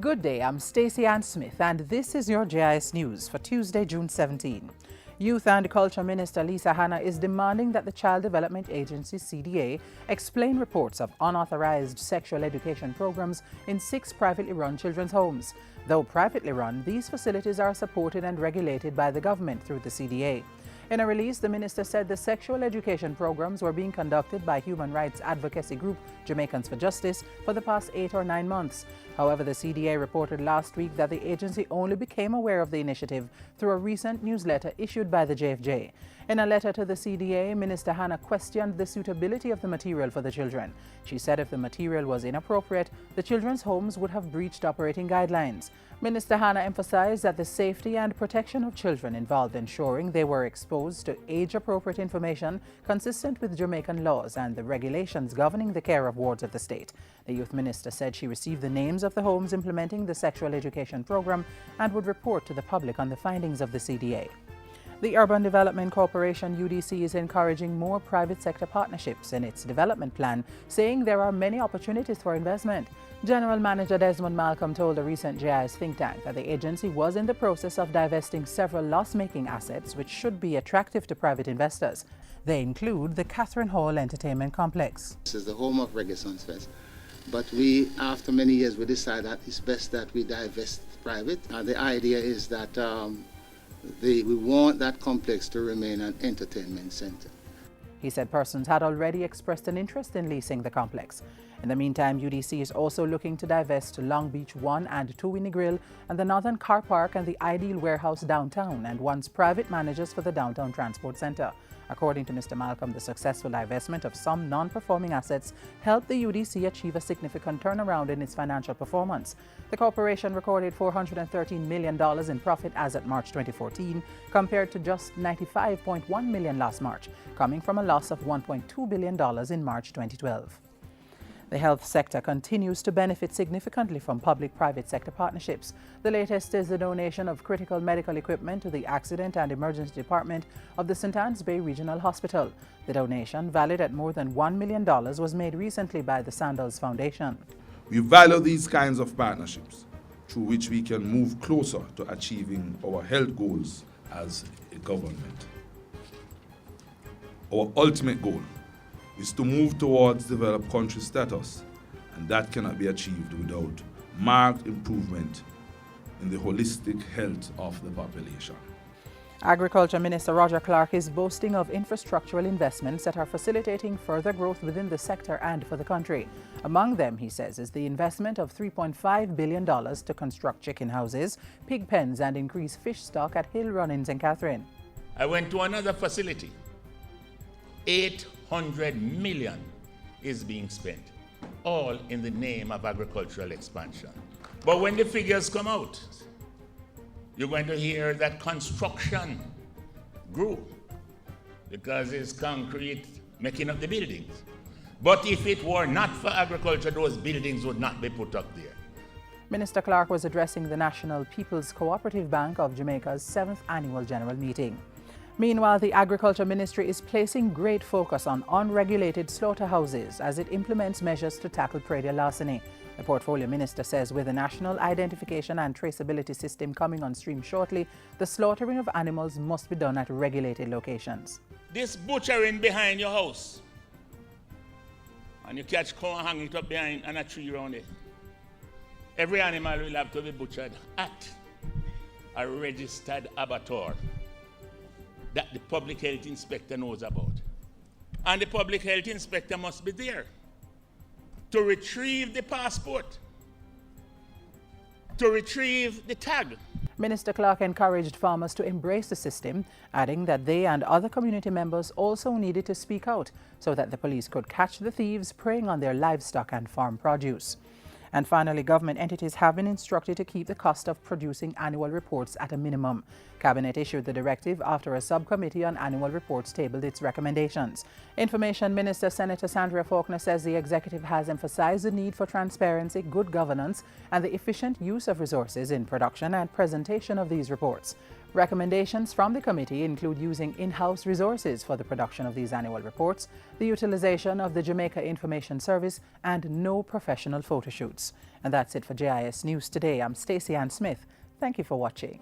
Good day, I'm Stacey Ann Smith and this is your JIS News for Tuesday, June 17. Youth and Culture Minister Lisa Hanna is demanding that the Child Development Agency (CDA) explain reports of unauthorized sexual education programs in 6 privately run children's homes. Though privately run, these facilities are supported and regulated by the government through the CDA. In a release, the minister said the sexual education programs were being conducted by human rights advocacy group Jamaicans for Justice for the past 8 or 9 months. However, the CDA reported last week that the agency only became aware of the initiative through a recent newsletter issued by the JFJ. In a letter to the CDA, Minister Hanna questioned the suitability of the material for the children. She said if the material was inappropriate, the children's homes would have breached operating guidelines. Minister Hanna emphasized that the safety and protection of children involved ensuring they were exposed to age-appropriate information consistent with Jamaican laws and the regulations governing the care of wards of the state. The youth minister said she received the names of the homes implementing the sexual education program and would report to the public on the findings of the CDA. The Urban Development Corporation (UDC) is encouraging more private sector partnerships in its development plan, saying there are many opportunities for investment. General Manager Desmond Malcolm told a recent JIS think tank that the agency was in the process of divesting several loss-making assets which should be attractive to private investors. They include the Catherine Hall Entertainment Complex. This is the home of Reggae Sons Fest, but we, after many years, we decided that it's best that we divest private. The idea is that we want that complex to remain an entertainment center. He said persons had already expressed an interest in leasing the complex. In the meantime, UDC is also looking to divest Long Beach 1 and 2 Winnie Grill and the Northern Car Park and the Ideal Warehouse downtown and wants private managers for the Downtown Transport Center. According to Mr. Malcolm, the successful divestment of some non-performing assets helped the UDC achieve a significant turnaround in its financial performance. The corporation recorded $413 million in profit as at March 2014, compared to just $95.1 million last March, coming from a loss of $1.2 billion in March 2012. The health sector continues to benefit significantly from public-private sector partnerships. The latest is the donation of critical medical equipment to the Accident and Emergency Department of the St. Anne's Bay Regional Hospital. The donation, valued at more than $1 million, was made recently by the Sandals Foundation. We value these kinds of partnerships through which we can move closer to achieving our health goals as a government. Our ultimate goal is to move towards developed country status, and that cannot be achieved without marked improvement in the holistic health of the population. Agriculture Minister Roger Clark is boasting of infrastructural investments that are facilitating further growth within the sector and for the country. Among them, he says, is the investment of $3.5 billion to construct chicken houses, pig pens and increase fish stock at Hill Run in St. Catherine. I went to another facility. 800 million is being spent, all in the name of agricultural expansion. But when the figures come out, you're going to hear that construction grew because it's concrete making up the buildings. But if it were not for agriculture, those buildings would not be put up there. Minister Clark was addressing the National People's Cooperative Bank of Jamaica's 7th annual general meeting. Meanwhile, the Agriculture Ministry is placing great focus on unregulated slaughterhouses as it implements measures to tackle predial larceny. The Portfolio Minister says with the National Identification and Traceability System coming on stream shortly, the slaughtering of animals must be done at regulated locations. This butchering behind your house, and you catch cow and hang it up behind and a tree around it. Every animal will have to be butchered at a registered abattoir that the public health inspector knows about. And the public health inspector must be there to retrieve the passport, to retrieve the tag. Minister Clark encouraged farmers to embrace the system, adding that they and other community members also needed to speak out so that the police could catch the thieves preying on their livestock and farm produce. And finally, government entities have been instructed to keep the cost of producing annual reports at a minimum. Cabinet issued the directive after a subcommittee on annual reports tabled its recommendations. Information Minister Senator Sandra Faulkner says the executive has emphasized the need for transparency, good governance, and the efficient use of resources in production and presentation of these reports. Recommendations from the committee include using in-house resources for the production of these annual reports, the utilization of the Jamaica Information Service, and no professional photo shoots. And that's it for JIS News Today. I'm Stacey Ann Smith. Thank you for watching.